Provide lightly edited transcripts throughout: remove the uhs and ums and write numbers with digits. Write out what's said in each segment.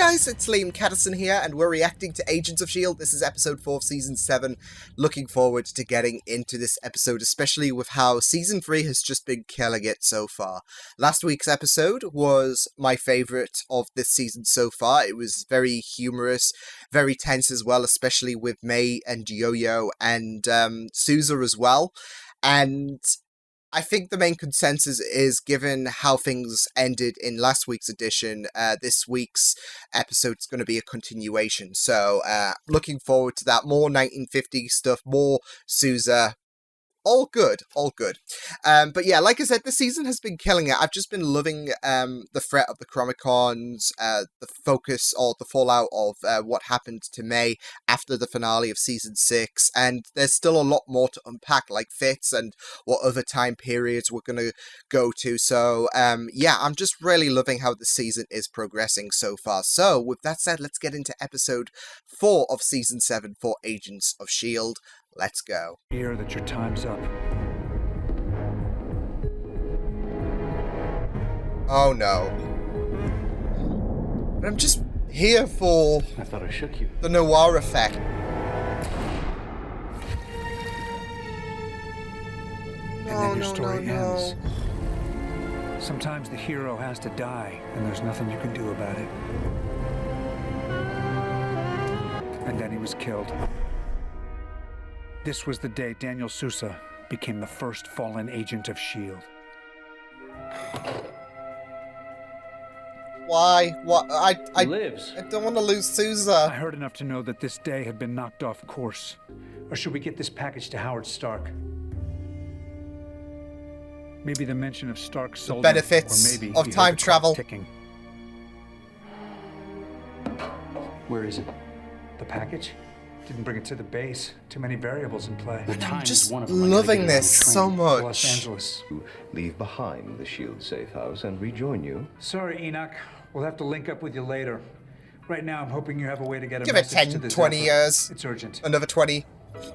guys, it's Liam Caddison here, and we're reacting to Agents of S.H.I.E.L.D. This is episode 4 of Season 7. Looking forward to getting into this episode, especially with how Season 3 has just been killing it so far. Last week's episode was my favourite of this season so far. It was very humorous, very tense as well, especially with May and Yo-Yo and Sousa as well. And I think the main consensus is, given how things ended in last week's edition, this week's episode is going to be a continuation. So, looking forward to that. More 1950s stuff, more Sousa. All good, all good. But yeah, like I said, the season has been killing it. I've just been loving the threat of the Chromicons, the focus or the fallout of what happened to May after the finale of Season 6, and there's still a lot more to unpack, like Fitz and what other time periods we're going to go to. So, yeah, I'm just really loving how the season is progressing so far. So, with that said, let's get into episode 4 of Season 7 for Agents of S.H.I.E.L.D. Let's go. Hear that your time's up. Oh no. But I'm just here for... I thought I shook you. The noir effect. And then your story ends. Sometimes the hero has to die, and there's nothing you can do about it. And then he was killed. This was the day Daniel Sousa became the first fallen agent of S.H.I.E.L.D. Why? What? I lives. I don't want to lose Sousa. I heard enough to know that this day had been knocked off course. Or should we get this package to Howard Stark? Maybe the mention of Stark sold benefits him, or maybe of he heard time the clock travel. Ticking. Where is it? The package? Didn't bring it to the base. Too many variables in play. I'm just loving this so Los much. Angeles. Leave behind the S.H.I.E.L.D. safe house and rejoin you. Sorry, Enoch. We'll have to link up with you later. Right now, I'm hoping you have a way to get a Give it message to 10, this 20 effort. years. It's urgent. Another 20,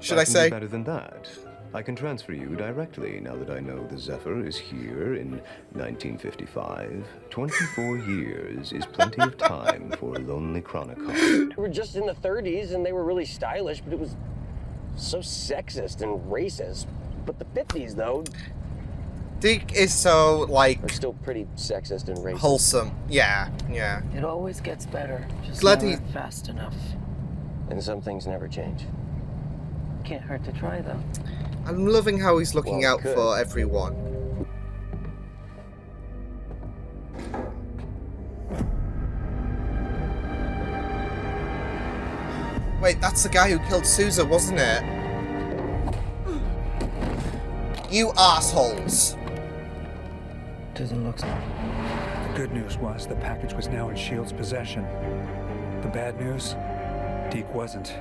should I can say? do better than that. I can transfer you directly now that I know the Zephyr is here in 1955. 24 years is plenty of time for a lonely chronicon. We were just in the 30s and they were really stylish, but it was so sexist and racist. But the 50s, though, Deke is so, like, are still pretty sexist and racist. wholesome. Yeah, yeah. It always gets better, just Bloody- never fast enough. And some things never change. Can't hurt to try, though. I'm loving how he's looking Well, out good. for everyone. Wait, that's the guy who killed Sousa, wasn't it? You assholes. Doesn't look so. The good news was the package was now in S.H.I.E.L.D.'s possession. The bad news? Deke wasn't.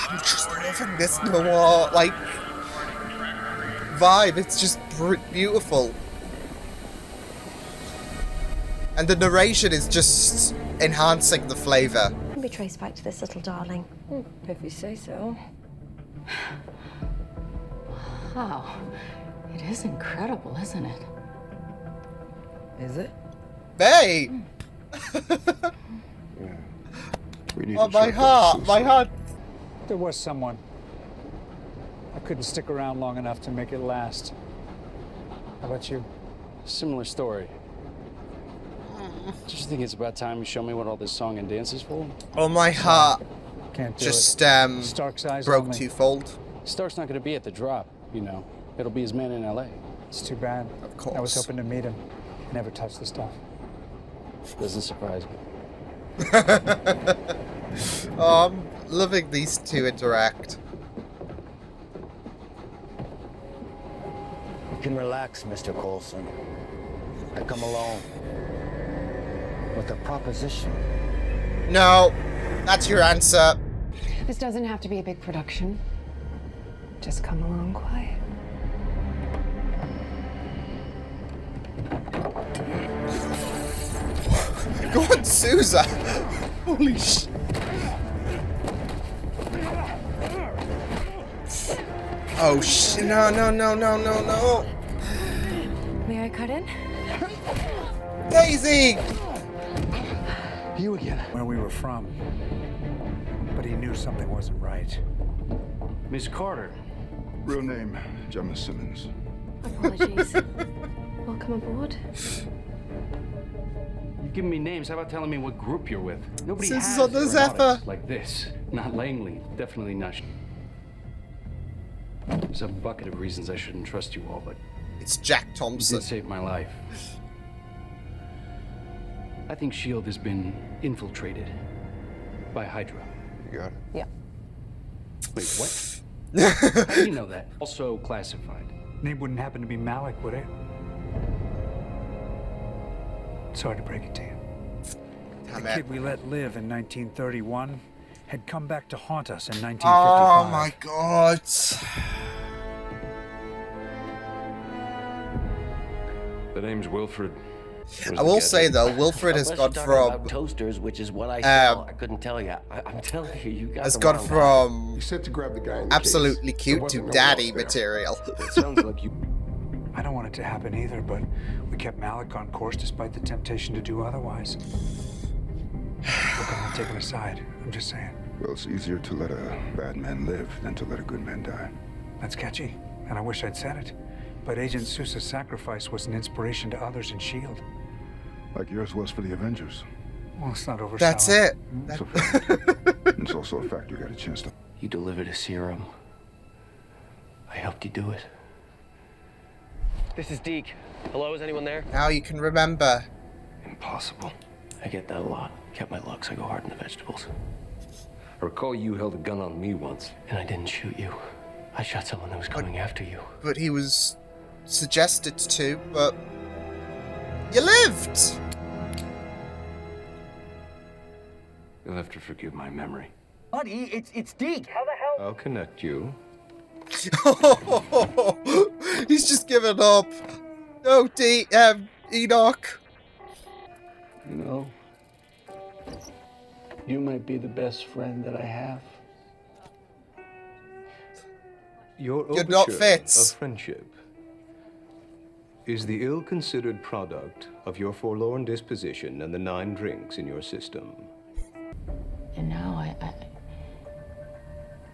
I'm just loving this noir, like, vibe. It's just beautiful. And the narration is just enhancing the flavour. Can be traced back to this little darling. If you say so. Wow. It is incredible, isn't it? Is it? Hey! Oh, my heart, my heart. There was someone. I couldn't stick around long enough to make it last. How about you? Similar story. Just think it's about time you show me what all this song and dance is for. Oh, my heart Can't do just, it. Stark's eyes broke only. twofold. Stark's not going to be at the drop, you know. It'll be his man in L.A. It's too bad. Of course. I was hoping to meet him. Never touched the stuff. Doesn't surprise me. Oh, I'm loving these two interact. You can relax, Mr. Coulson. I come along with a proposition. No, that's your answer. This doesn't have to be a big production. Just come along quiet. Go on, Sousa. Holy sh... Oh shit! No! May I cut in? Daisy! you again? Where we were from. But he knew something wasn't right. Miss Carter. Real name, Gemma Simmons. Apologies. Welcome aboard. You've given me names. How about telling me what group you're with? Nobody This has is on the Zephyr. aeronautics like this. Not Langley. Definitely not. There's a bucket of reasons I shouldn't trust you all, but It's Jack you Thompson. did save my life. I think S.H.I.E.L.D. has been infiltrated by Hydra. You got it? Yeah. Wait, what? How do you know that? Also classified. Name wouldn't happen to be Malik, would it? Sorry to break it to you. Damn The it. kid we let live in 1931 had come back to haunt us in 1955. Oh my god. The name's Wilfred. I will say though, Wilfred has Unless gone you're talking from about toasters, which is what I sell. I couldn't tell you. I'm telling you, you got has the gone wrong guy. from You said to grab the guy in the absolutely case. There cute to wasn't no daddy one else there. material. It sounds like you. I don't want it to happen either, but we kept Malik on course despite the temptation to do otherwise. Look, I'm not taking a side. I'm just saying. Well, it's easier to let a bad man live than to let a good man die. That's catchy, and I wish I'd said it. But Agent Sousa's sacrifice was an inspiration to others in S.H.I.E.L.D. Like yours was for the Avengers. Well, it's not overselling. That's it. It's a fact. It's also a fact you got a chance to. You delivered a serum. I helped you do it. This is Deke. Hello, is anyone there? Now you can remember. Impossible. I get that a lot. Kept my looks. I go hard in the vegetables. I recall you held a gun on me once. And I didn't shoot you. I shot someone that was coming after you. But he was suggested to, but you lived. You'll have to forgive my memory. Buddy, it's Deke. How the hell? I'll connect you. He's just given up. No, Enoch. You know, you might be the best friend that I have. Your You're not overture fit. of friendship is the ill-considered product of your forlorn disposition and the 9 drinks in your system. And now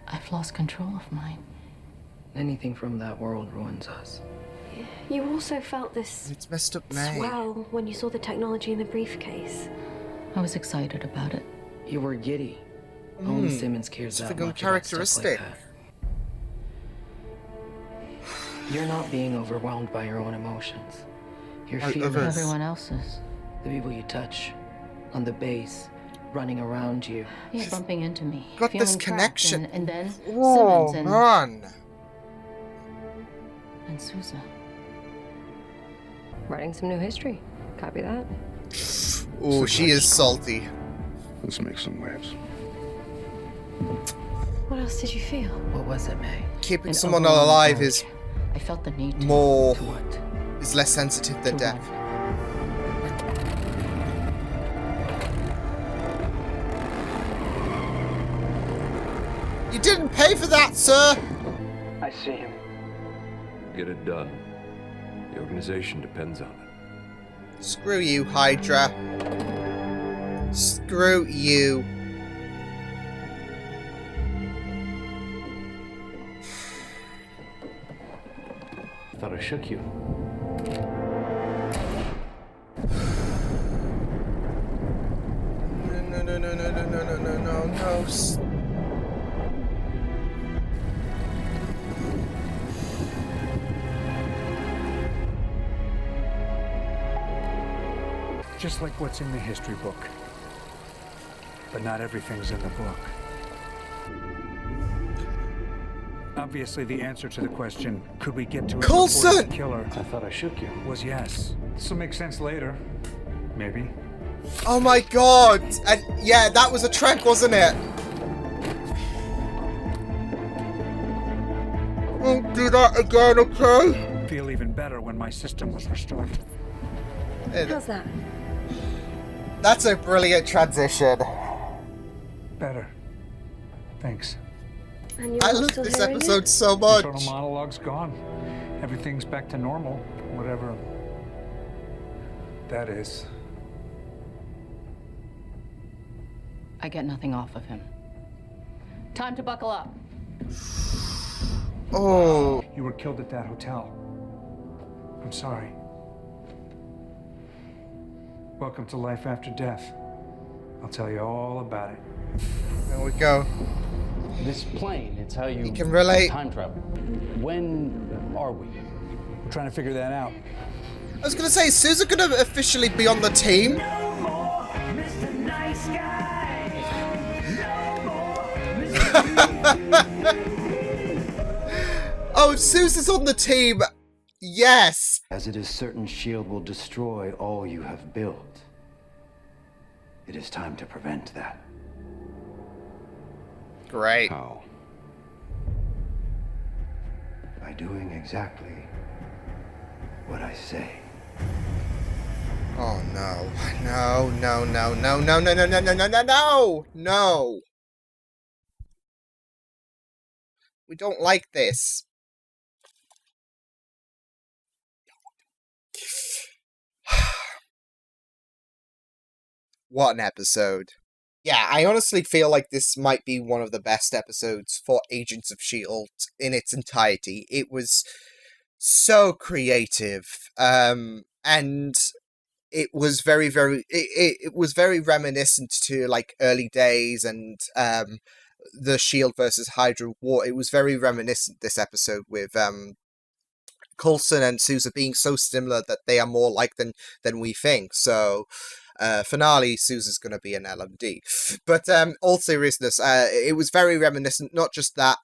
I've lost control of mine. Anything from that world ruins us. You also felt this It's messed up, May. swell when you saw the technology in the briefcase. I was excited about it. You were giddy. Only Simmons cares that Typical much about stuff characteristic. like that. You're not being overwhelmed by your own emotions. You're Like feeling others. Everyone else's. the people you touch, on the base, running around you. Yeah, bumping into me. Got this feeling trapped, connection. And then Oh, Simmons man. and Sousa. Writing some new history. Copy that. Oh, she is salty. Let's make some waves. What else did you feel? What was it, May? Keeping An someone overwhelming alive urge. is I felt the need to. more, To what? is less sensitive than To death. run. You didn't pay for that, sir! I see him. Get it done. The organization depends on it. Screw you, Hydra. Screw you. I thought I shook you. No, no, no, no, no, no, no, no, no, no. Just like what's in the history book. But not everything's in the book. Obviously, the answer to the question, could we get to it before Coulson! the killer, I thought I shook you. was yes. This will make sense later. Maybe. Oh my god! And yeah, that was a trek, wasn't it? Don't do that again, okay? Feel even better when my system was restored. How's that? That's a brilliant transition. Better. Thanks. And you're I not love still this hearing it? episode so much. Internal monologue's gone. Everything's back to normal. Whatever that is. I get nothing off of him. Time to buckle up. Oh. You were killed at that hotel. I'm sorry. Welcome to life after death. I'll tell you all about it. There we go. This plane, it's how you can relate. time travel. When are we? We're trying to figure that out. I was gonna say, is Susan gonna officially be on the team? Oh, if Susan's on the team, yes! As it is certain S.H.I.E.L.D. will destroy all you have built. It is time to prevent that. Great. How? By doing exactly what I say. Oh no. No, no, no, no, no, no, no, no, no, no, no, no! No! We don't like this. What an episode. Yeah, I honestly feel like this might be one of the best episodes for Agents of S.H.I.E.L.D. in its entirety. It was so creative, and it was it was very reminiscent to like early days and the S.H.I.E.L.D. versus Hydra war. It was very reminiscent, this episode, with Coulson and Sousa being so similar that they are more like than we think. So finale, Sousa's going to be an LMD. But all seriousness, it was very reminiscent, not just that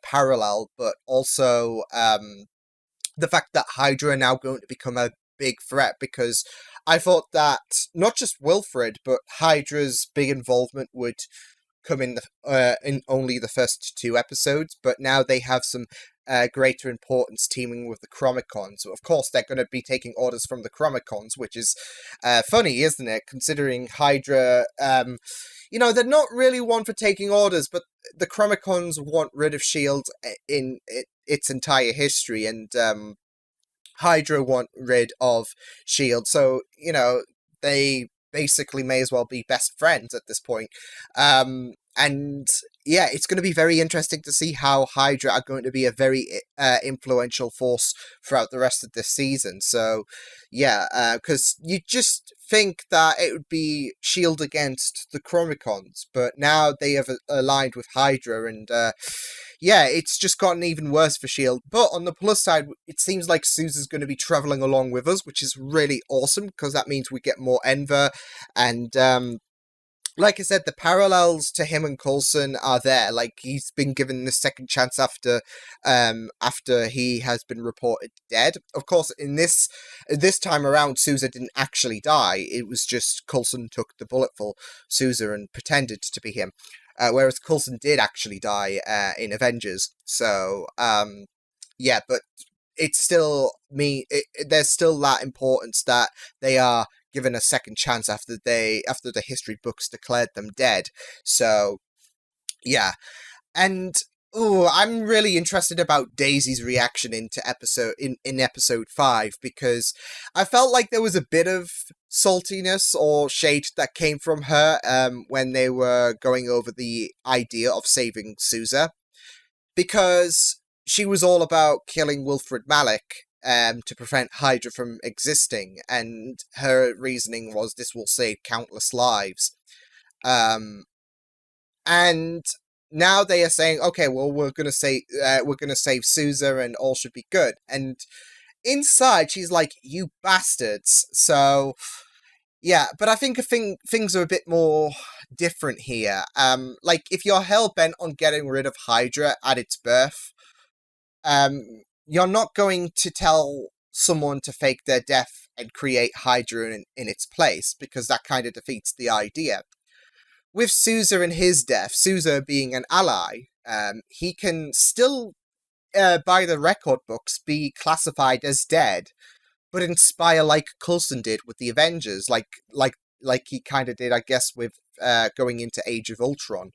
parallel, but also the fact that Hydra are now going to become a big threat, because I thought that not just Wilfred, but Hydra's big involvement would come in only the first 2 episodes, but now they have some greater importance teaming with the Chromicons. So of course, they're going to be taking orders from the Chromicons, which is funny, isn't it? Considering Hydra, you know, they're not really one for taking orders, but the Chromicons want rid of S.H.I.E.L.D. in its entire history, and Hydra want rid of S.H.I.E.L.D. So, you know, they basically may as well be best friends at this point. And yeah, it's going to be very interesting to see how Hydra are going to be a very influential force throughout the rest of this season. So yeah, because you just think that it would be S.H.I.E.L.D. against the Chromicons, but now they have aligned with Hydra, and yeah, it's just gotten even worse for S.H.I.E.L.D. But on the plus side, it seems like Sousa's going to be traveling along with us, which is really awesome, because that means we get more Enver, and like I said, the parallels to him and Coulson are there. Like, he's been given the second chance after he has been reported dead. Of course, in this time around, Sousa didn't actually die. It was just Coulson took the bullet for Sousa and pretended to be him. Whereas Coulson did actually die in Avengers. So, yeah, but it's still there's still that importance that they are given a second chance after the history books declared them dead. So yeah, and I'm really interested about Daisy's reaction into in episode 5, because I felt like there was a bit of saltiness or shade that came from her when they were going over the idea of saving Sousa, because she was all about killing Wilfred Malik to prevent Hydra from existing, and her reasoning was this will save countless lives. And now they are saying, okay, well, we're gonna save Sousa and all should be good. And inside, she's like, you bastards. So yeah, but I think things are a bit more different here. Like, if you're hell-bent on getting rid of Hydra at its birth, you're not going to tell someone to fake their death and create Hydra in its place, because that kind of defeats the idea. With Sousa and his death, Sousa being an ally, he can still, by the record books, be classified as dead, but inspire like Coulson did with the Avengers, like he kind of did, I guess, with going into Age of Ultron.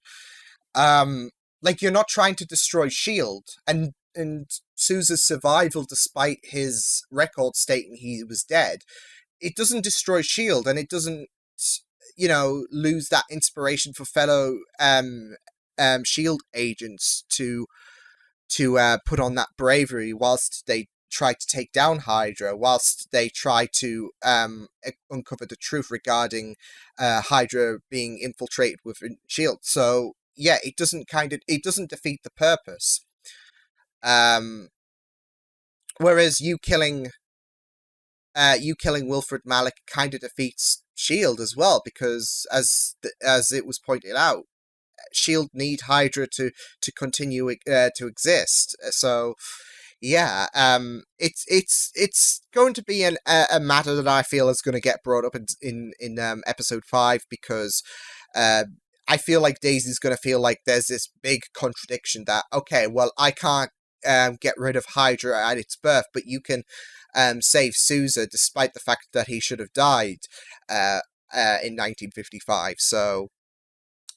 Like, you're not trying to destroy S.H.I.E.L.D., and Sousa's survival, despite his record stating he was dead, it doesn't destroy S.H.I.E.L.D., and it doesn't lose that inspiration for fellow Shield agents to put on that bravery whilst they try to take down Hydra, whilst they try to uncover the truth regarding Hydra being infiltrated within Shield. So yeah, it doesn't defeat the purpose. Whereas you killing Wilfred Malik kind of defeats Shield as well, because as it was pointed out, Shield need Hydra to continue to exist. So yeah, it's going to be a matter that I feel is going to get brought up in episode 5, because I feel like Daisy's going to feel like there's this big contradiction that, okay, well, I can't get rid of Hydra at its birth, but you can save Sousa despite the fact that he should have died in 1955. So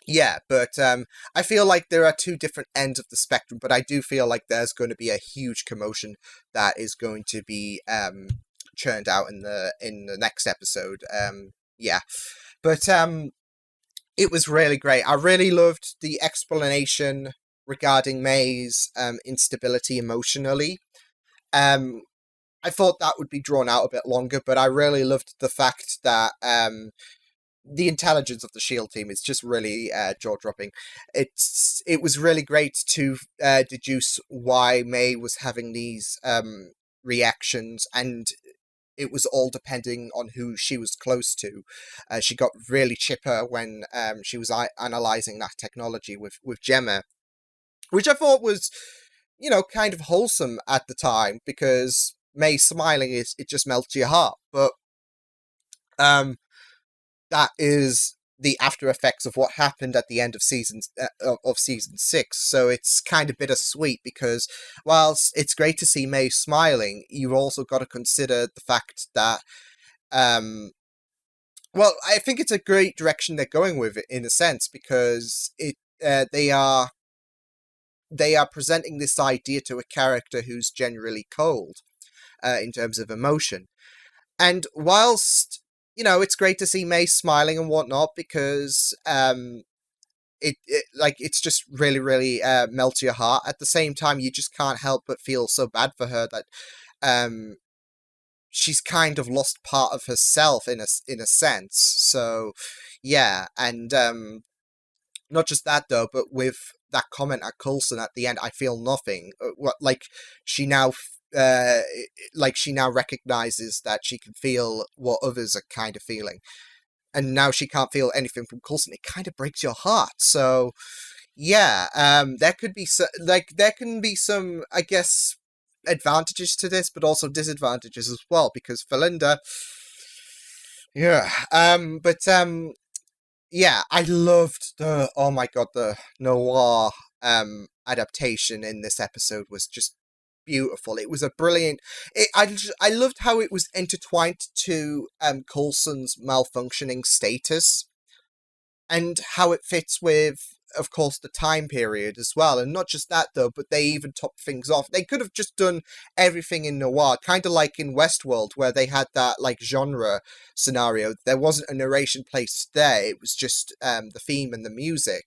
yeah, but I feel like there are two different ends of the spectrum, but I do feel like there's going to be a huge commotion that is going to be churned out in the next episode. Yeah, but it was really great. I really loved the explanation regarding May's instability emotionally. I thought that would be drawn out a bit longer, but I really loved the fact that the intelligence of the Shield team is just really jaw-dropping. It was really great to deduce why May was having these reactions, and it was all depending on who she was close to. She got really chipper when she was analyzing that technology with Gemma, which I thought was, kind of wholesome at the time, because May smiling it just melts your heart. But that is the after effects of what happened at the end of season 6. So it's kind of bittersweet, because whilst it's great to see May smiling, you've also got to consider the fact that well, I think it's a great direction they're going with it, in a sense, because they are presenting this idea to a character who's generally cold in terms of emotion. And whilst, it's great to see May smiling and whatnot, because it's just really, really melts your heart. At the same time, you just can't help but feel so bad for her that she's kind of lost part of herself in a sense. So yeah, and not just that though, but with that comment at Coulson at the end, I feel nothing. She now recognizes that she can feel what others are kind of feeling, and now she can't feel anything from Coulson. It kind of breaks your heart. So yeah, there can be some, I guess, advantages to this, but also disadvantages as well, because for Linda, yeah, yeah, I loved the noir adaptation in this episode was just beautiful. It was a brilliant. I loved how it was intertwined to Coulson's malfunctioning status, and how it fits with, of course, the time period as well. And not just that though, but they even topped things off. They could have just done everything in noir, kind of like in Westworld, where they had that genre scenario. There wasn't a narration placed there, it was just the theme and the music.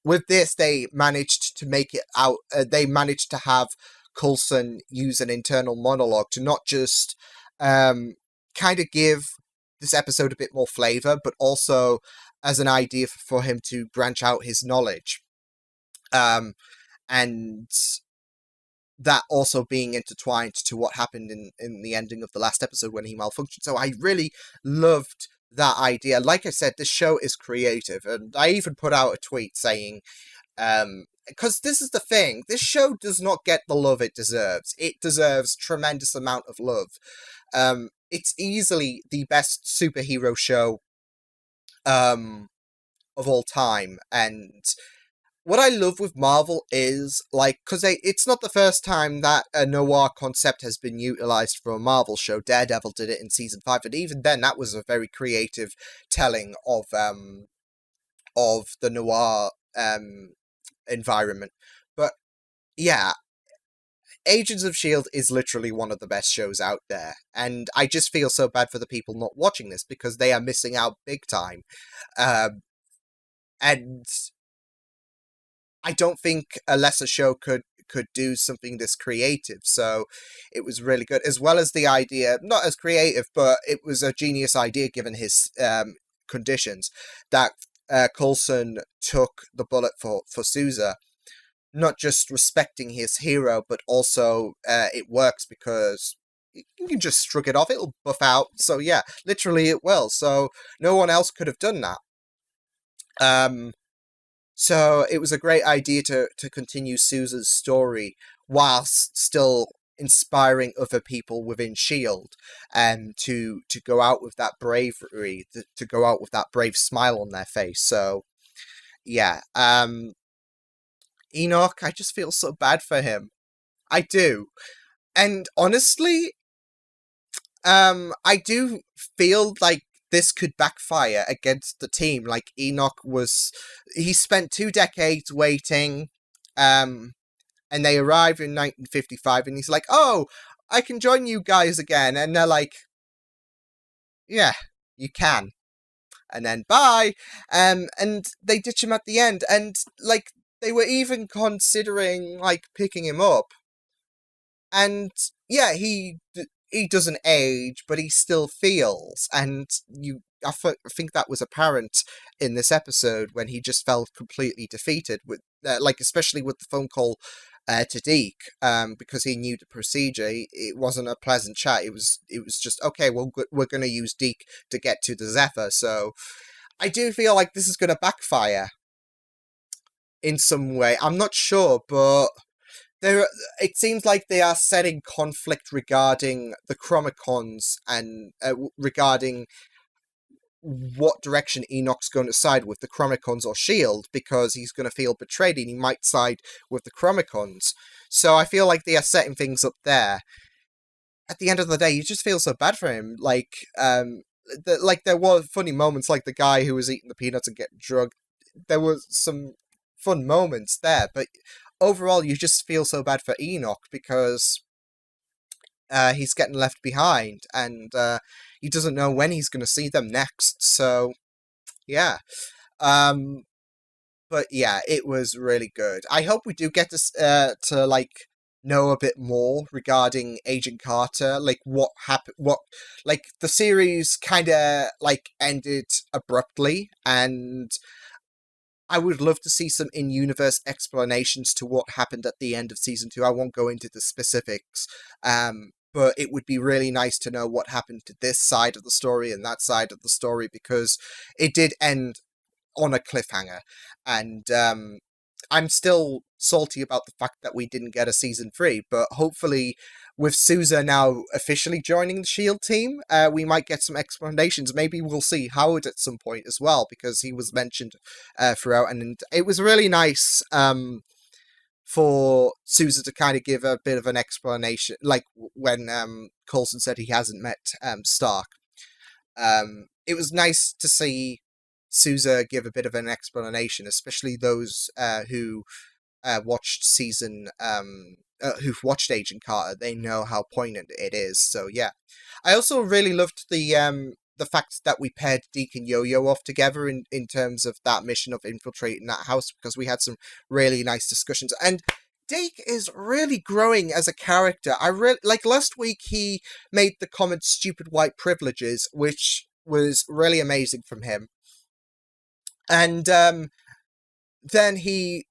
With this, they managed to make it out. They managed to have Coulson use an internal monologue to not just kind of give this episode a bit more flavor, but also as an idea for him to branch out his knowledge. And that also being intertwined to what happened in the ending of the last episode when he malfunctioned. So I really loved that idea. Like I said, this show is creative, and I even put out a tweet saying, because this is the thing, this show does not get the love it deserves. It deserves tremendous amount of love. It's easily the best superhero show of all time, and what I love with Marvel is, because it's not the first time that a noir concept has been utilized for a Marvel show. Daredevil did it in season 5, and even then that was a very creative telling of the noir environment. But yeah, Agents of S.H.I.E.L.D. is literally one of the best shows out there, and I just feel so bad for the people not watching this because they are missing out big time. And I don't think a lesser show could do something this creative, so it was really good, as well as the idea, not as creative, but it was a genius idea given his conditions, that Coulson took the bullet for Sousa, not just respecting his hero, but also it works because you can just shrug it off, it'll buff out, so yeah, literally it will, so no one else could have done that. So it was a great idea to continue Sousa's story whilst still inspiring other people within S.H.I.E.L.D. and to go out with that bravery, to go out with that brave smile on their face. So yeah, Enoch, I just feel so bad for him. I do. And honestly, I do feel like this could backfire against the team. Like, he spent 2 decades waiting, and they arrive in 1955, and he's like, oh, I can join you guys again. And they're like, yeah, you can. And then, bye! And they ditch him at the end, and, like, they were even considering, like, picking him up. And, yeah, he doesn't age, but he still feels, and I think that was apparent in this episode when he just felt completely defeated with, especially with the phone call to Deke, because he knew the procedure. It wasn't a pleasant chat. It was just, okay, well, we're going to use Deke to get to the Zephyr. So I do feel like this is going to backfire in some way. I'm not sure, but it seems like they are setting conflict regarding the Chromicons and regarding what direction Enoch's going to side with, the Chromicons or S.H.I.E.L.D., because he's going to feel betrayed and he might side with the Chromicons. So I feel like they are setting things up there. At the end of the day, you just feel so bad for him. There were funny moments, like the guy who was eating the peanuts and getting drugged. There were some fun moments there, but overall, you just feel so bad for Enoch because he's getting left behind, and he doesn't know when he's going to see them next. So, yeah. But yeah, it was really good. I hope we do get to know a bit more regarding Agent Carter, like what happened, the series kind of ended abruptly, and I would love to see some in-universe explanations to what happened at the end of Season 2. I won't go into the specifics, but it would be really nice to know what happened to this side of the story and that side of the story, because it did end on a cliffhanger, and I'm still salty about the fact that we didn't get a Season 3, but hopefully with Sousa now officially joining the S.H.I.E.L.D. team, we might get some explanations. Maybe we'll see Howard at some point as well, because he was mentioned throughout, and it was really nice for Sousa to kind of give a bit of an explanation, like when Coulson said he hasn't met Stark. It was nice to see Sousa give a bit of an explanation, especially those who watched who've watched Agent Carter. They know how poignant it is. So yeah, I also really loved the fact that we paired Deke and Yo-Yo off together in terms of that mission of infiltrating that house, because we had some really nice discussions. And Deke is really growing as a character. I really last week he made the comment "stupid white privileges," which was really amazing from him. And then he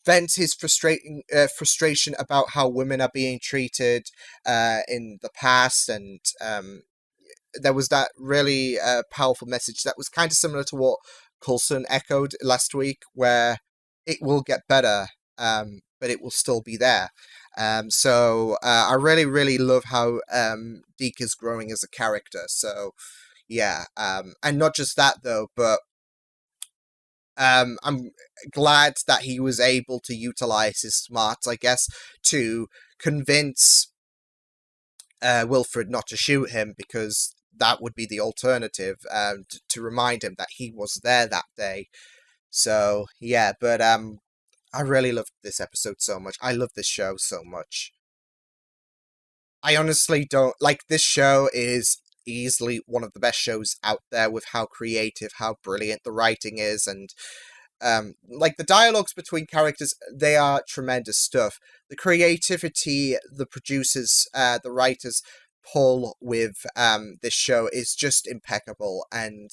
vents his frustration about how women are being treated in the past, and there was that really powerful message that was kind of similar to what Coulson echoed last week, where it will get better, but it will still be there. So I really, really love how Deke is growing as a character. So yeah, and not just that though, but I'm glad that he was able to utilize his smarts, I guess, to convince Wilfred not to shoot him, because that would be the alternative, to remind him that he was there that day. So yeah, but I really loved this episode so much. I love this show so much. I honestly don't like this show is easily one of the best shows out there with how creative, how brilliant the writing is, and like the dialogues between characters, they are tremendous stuff. The creativity the producers, the writers pull with this show is just impeccable. And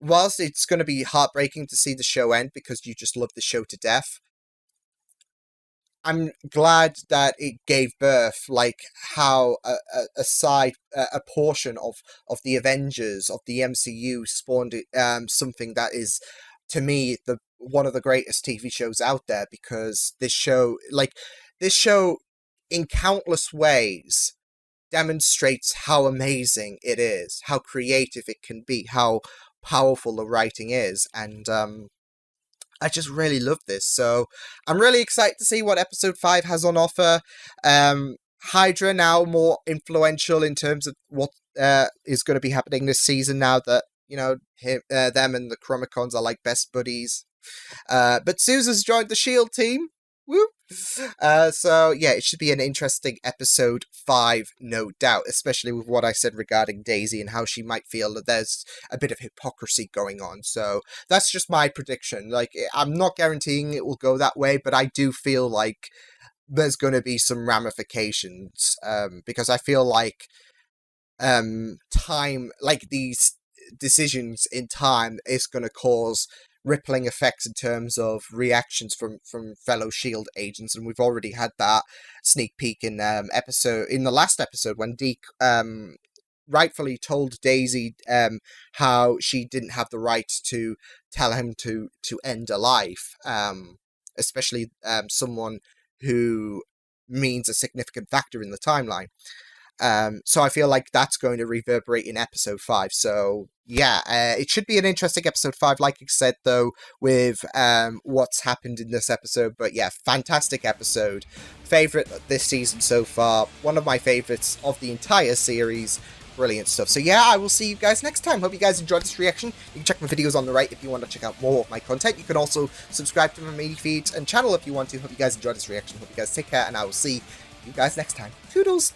whilst it's going to be heartbreaking to see the show end because you just love the show to death, I'm glad that it gave birth, like how a portion of the Avengers of the MCU spawned something that is, to me, the one of the greatest TV shows out there. Because this show, in countless ways, demonstrates how amazing it is, how creative it can be, how powerful the writing is, and I just really love this. So I'm really excited to see what episode 5 has on offer. Hydra now more influential in terms of what is going to be happening this season now that, them and the Chromicons are like best buddies. But Susan's joined the S.H.I.E.L.D. team. Woo! So yeah, it should be an interesting episode 5, no doubt, especially with what I said regarding Daisy and how she might feel that there's a bit of hypocrisy going on. So that's just my prediction. Like, I'm not guaranteeing it will go that way, but I do feel like there's going to be some ramifications, because I feel like time, like these decisions in time, is going to cause rippling effects in terms of reactions from fellow Shield agents, and we've already had that sneak peek in the last episode when Deke rightfully told Daisy how she didn't have the right to tell him to end a life, especially someone who means a significant factor in the timeline. So I feel like that's going to reverberate in episode 5. So yeah, it should be an interesting episode 5, like I said, though, with what's happened in this episode. But yeah, fantastic episode. Favorite this season so far. One of my favorites of the entire series. Brilliant stuff. So yeah, I will see you guys next time. Hope you guys enjoyed this reaction. You can check my videos on the right if you want to check out more of my content. You can also subscribe to my media feeds and channel if you want to. Hope you guys enjoyed this reaction. Hope you guys take care, and I will see you guys next time. Toodles!